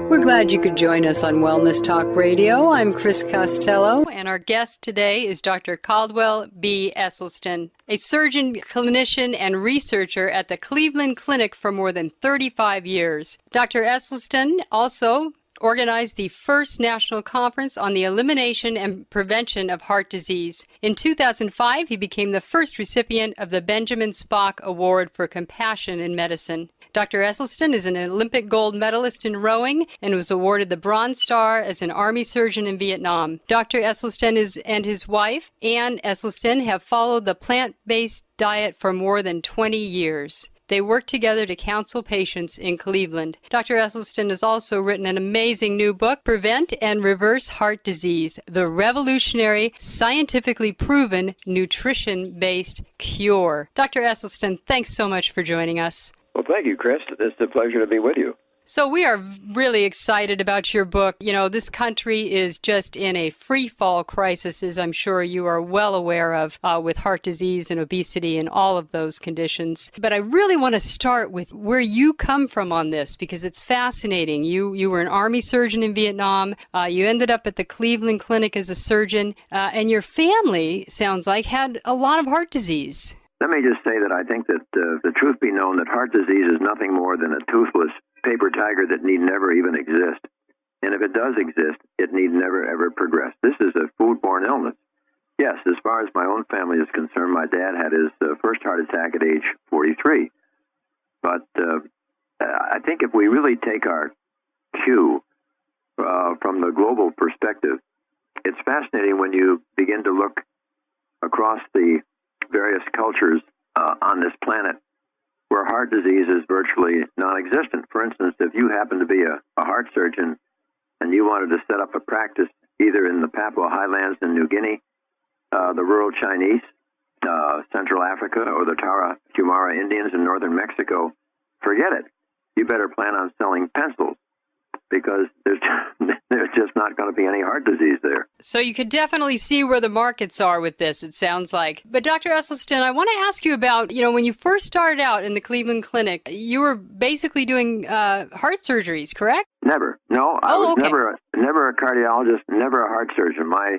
We're glad you could join us on Wellness Talk Radio. I'm Kris Costello, and our guest today is Dr. Caldwell B. Esselstyn, a surgeon, clinician, and researcher at the Cleveland Clinic for more than 35 years. Dr. Esselstyn also organized the first national conference on the elimination and prevention of heart disease. In 2005, he became the first recipient of the Benjamin Spock Award for Compassion in Medicine. Dr. Esselstyn is an Olympic gold medalist in rowing and was awarded the Bronze Star as an Army surgeon in Vietnam. Dr. Esselstyn and his wife, Ann Esselstyn, have followed the plant-based diet for more than 20 years. They work together to counsel patients in Cleveland. Dr. Esselstyn has also written an amazing new book, Prevent and Reverse Heart Disease, the revolutionary, scientifically proven, nutrition-based cure. Dr. Esselstyn, thanks so much for joining us. Well, thank you, Kris. It's a pleasure to be with you. So we are really excited about your book. You know, this country is just in a free-fall crisis, as I'm sure you are well aware of, with heart disease and obesity and all of those conditions. But I really want to start with where you come from on this, because it's fascinating. You were an Army surgeon in Vietnam. You ended up at the Cleveland Clinic as a surgeon, and your family, sounds like, had a lot of heart disease. Let me just say that I think that the truth be known that heart disease is nothing more than a toothless paper tiger that need never even exist. And if it does exist, it need never, ever progress. This is a foodborne illness. Yes, as far as my own family is concerned, my dad had his first heart attack at age 43. But I think if we really take our cue from the global perspective, it's fascinating when you begin to look across the various cultures on this planet where heart disease is virtually non-existent. For instance, if you happen to be a heart surgeon and you wanted to set up a practice either in the Papua Highlands in New Guinea, the rural Chinese, Central Africa, or the Tarahumara Indians in northern Mexico, forget it. You better plan on selling pencils, because there's just not going to be any heart disease there. So you could definitely see where the markets are with this, it sounds like. But Dr. Esselstyn, I want to ask you about, when you first started out in the Cleveland Clinic, you were basically doing heart surgeries, correct? Never. No, I was okay. never a cardiologist, never a heart surgeon. My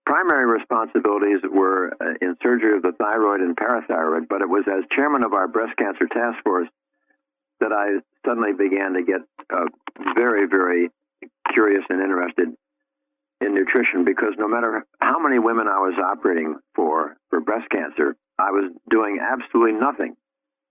primary responsibilities were in surgery of the thyroid and parathyroid, but it was as chairman of our breast cancer task force that I suddenly began to get very, very curious and interested in nutrition, because no matter how many women I was operating for breast cancer, I was doing absolutely nothing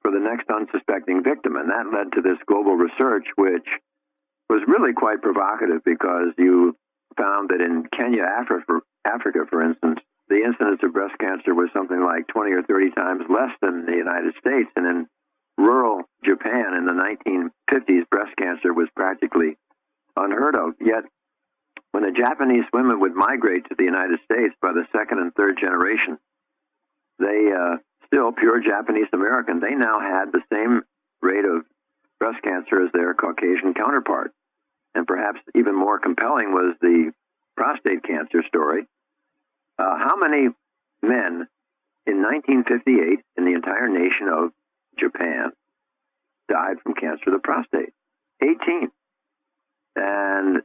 for the next unsuspecting victim. And that led to this global research, which was really quite provocative, because you found that in Kenya, Africa, for instance, the incidence of breast cancer was something like 20 or 30 times less than the United States. And in rural Japan in the 1950s, breast cancer was practically unheard of. Yet, when the Japanese women would migrate to the United States by the second and third generation, they, still pure Japanese American, they now had the same rate of breast cancer as their Caucasian counterpart. And perhaps even more compelling was the prostate cancer story. How many men in 1958 in the entire nation of Japan died from cancer of the prostate? 18. And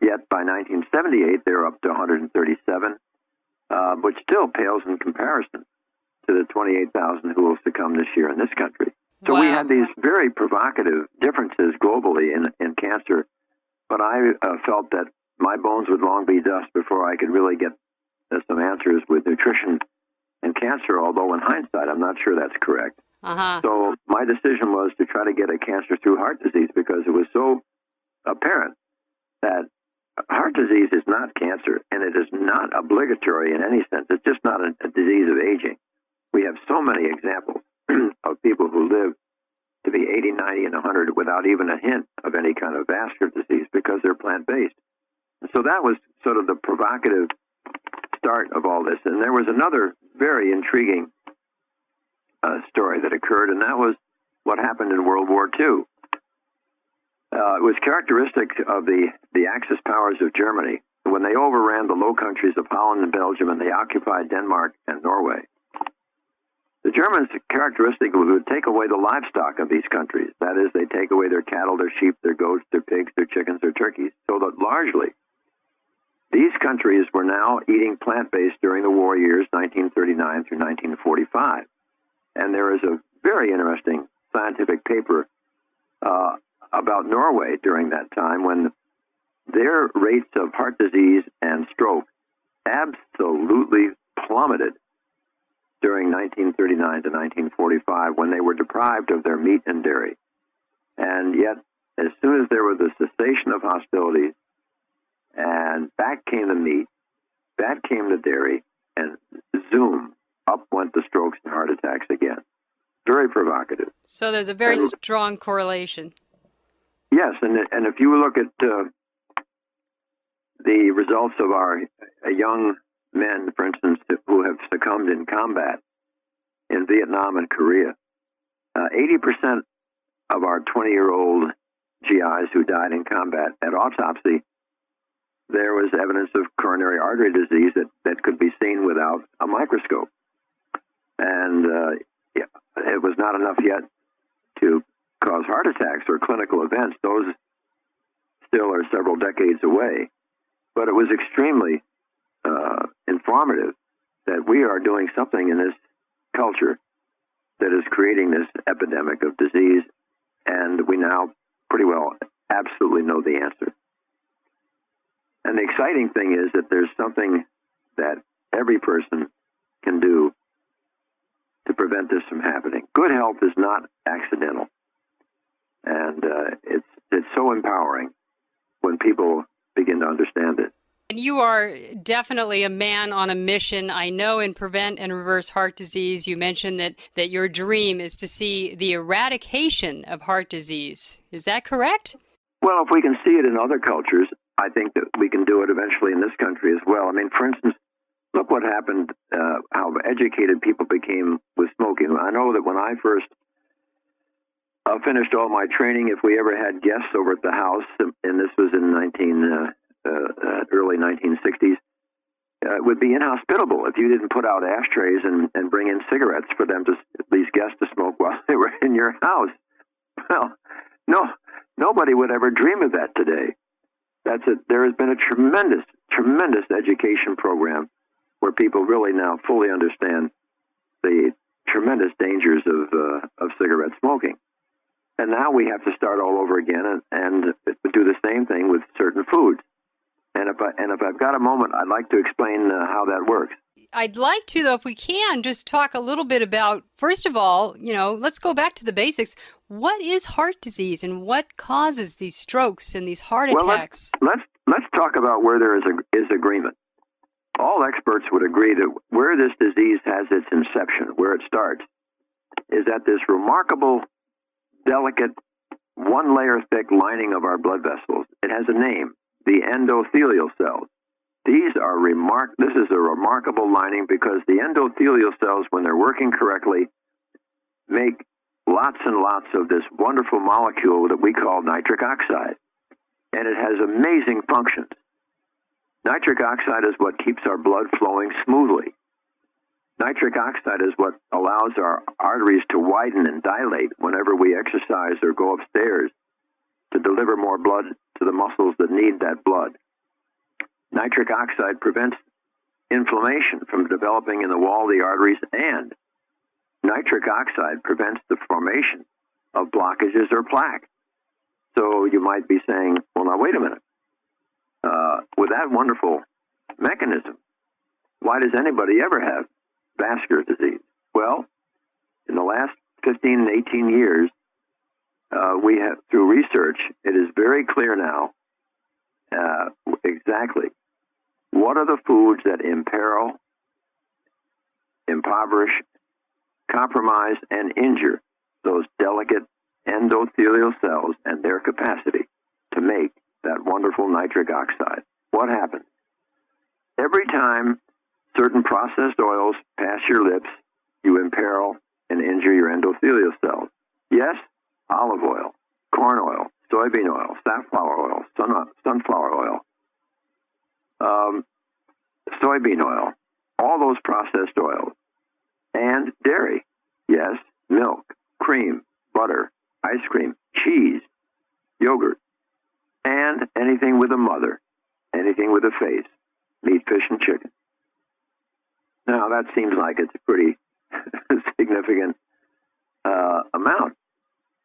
yet by 1978, they're up to 137, which still pales in comparison to the 28,000 who will succumb this year in this country. So we had these very provocative differences globally in cancer, but I felt that my bones would long be dust before I could really get some answers with nutrition and cancer, although in hindsight, I'm not sure that's correct. So my decision was to try to get at cancer through heart disease, because it was so apparent that heart disease is not cancer, and it is not obligatory in any sense. It's just not a disease of aging. We have so many examples of people who live to be 80, 90, and 100 without even a hint of any kind of vascular disease, because they're plant-based. And so that was sort of the provocative start of all this. And there was another very intriguing story that occurred, and that was what happened in World War II. It was characteristic of the Axis powers of Germany when they overran the Low Countries of Holland and Belgium, and they occupied Denmark and Norway. The Germans, characteristically, would take away the livestock of these countries. That is, they take away their cattle, their sheep, their goats, their pigs, their chickens, their turkeys, so that largely these countries were now eating plant-based during the war years, 1939 through 1945. And there is a very interesting scientific paper about Norway during that time when their rates of heart disease and stroke absolutely plummeted during 1939 to 1945 when they were deprived of their meat and dairy. And yet, as soon as there was a cessation of hostilities, and back came the meat, back came the dairy, and zoom, up went the strokes and heart attacks again. Very provocative. So there's a very strong correlation. Yes, and if you look at the results of our young men, for instance, who have succumbed in combat in Vietnam and Korea, 80% of our 20-year-old GIs who died in combat, at autopsy, there was evidence of coronary artery disease that could be seen without a microscope. And it was not enough yet to cause heart attacks or clinical events. Those still are several decades away. But it was extremely informative that we are doing something in this culture that is creating this epidemic of disease, and we now pretty well absolutely know the answer. And the exciting thing is that there's something that every person can do to prevent this from happening. Good health is not accidental, and it's so empowering when people begin to understand it. And you are definitely a man on a mission. I know in Prevent and Reverse Heart Disease, you mentioned that your dream is to see the eradication of heart disease. Is that correct? Well, if we can see it in other cultures, I think that we can do it eventually in this country as well. I mean, for instance, look what happened, how educated people became with smoking. I know that when I first finished all my training, if we ever had guests over at the house, and this was in early 1960s, it would be inhospitable if you didn't put out ashtrays and bring in cigarettes for them to, these guests, to smoke while they were in your house. Well, nobody would ever dream of that today. There has been a tremendous education program where people really now fully understand the tremendous dangers of cigarette smoking. And now we have to start all over again and do the same thing with certain foods. And if I've got a moment, I'd like to explain how that works. I'd like to, though, if we can, just talk a little bit about, first of all, let's go back to the basics. What is heart disease and what causes these strokes and these heart attacks? Let's talk about where there is agreement. All experts would agree that where this disease has its inception, where it starts, is at this remarkable, delicate, one-layer thick lining of our blood vessels. It has a name, the endothelial cells. This is a remarkable lining because the endothelial cells, when they're working correctly, make lots and lots of this wonderful molecule that we call nitric oxide. And it has amazing functions. Nitric oxide is what keeps our blood flowing smoothly. Nitric oxide is what allows our arteries to widen and dilate whenever we exercise or go upstairs to deliver more blood to the muscles that need that blood. Nitric oxide prevents inflammation from developing in the wall of the arteries, and nitric oxide prevents the formation of blockages or plaque. So you might be saying, well, now wait a minute. With that wonderful mechanism, why does anybody ever have vascular disease? Well, in the last 15 and 18 years, we have, through research, it is very clear now exactly what are the foods that imperil, impoverish, compromise, and injure those delicate endothelial cells and their capacity to make that wonderful nitric oxide. What happens? Every time certain processed oils pass your lips, you imperil and injure your endothelial cells. Yes, olive oil, corn oil, soybean oil, safflower oil, sunflower oil, soybean oil, all those processed oils, and dairy. Yes, milk, cream, butter, ice cream, cheese, yogurt, and anything with a mother, anything with a face, meat, fish, and chicken. Now, that seems like it's a pretty significant amount,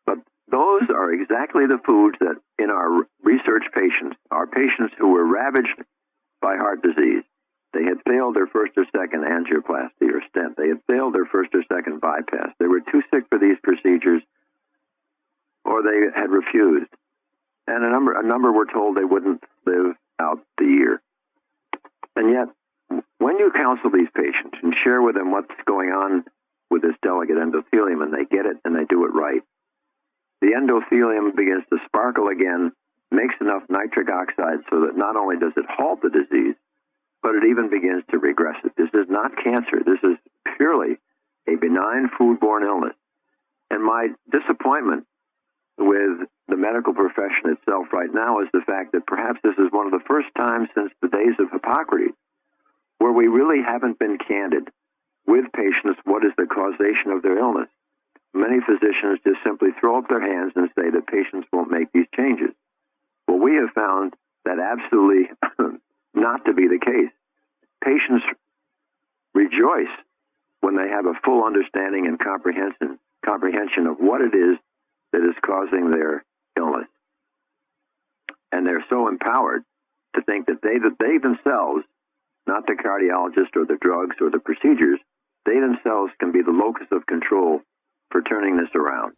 but those are exactly the foods that in our research patients, our patients who were ravaged by heart disease, they had failed their first or second angioplasty or stent. They had failed their first or second bypass. They were too sick for these procedures, or they had refused. And a number were told they wouldn't live out the year. And yet, when you counsel these patients and share with them what's going on with this delicate endothelium, and they get it and they do it right, the endothelium begins to sparkle again, makes enough nitric oxide so that not only does it halt the disease, but it even begins to regress it. This is not cancer. This is purely a benign foodborne illness. And my disappointment with the medical profession itself right now is the fact that perhaps this is one of the first times since the days of Hippocrates where we really haven't been candid with patients what is the causation of their illness. Many physicians just simply throw up their hands and say that patients won't make these changes. Well, we have found that absolutely not to be the case. Patients rejoice when they have a full understanding and comprehension of what it is that is causing their illness. And they're so empowered to think that they themselves, not the cardiologist or the drugs or the procedures, they themselves can be the locus of control for turning this around.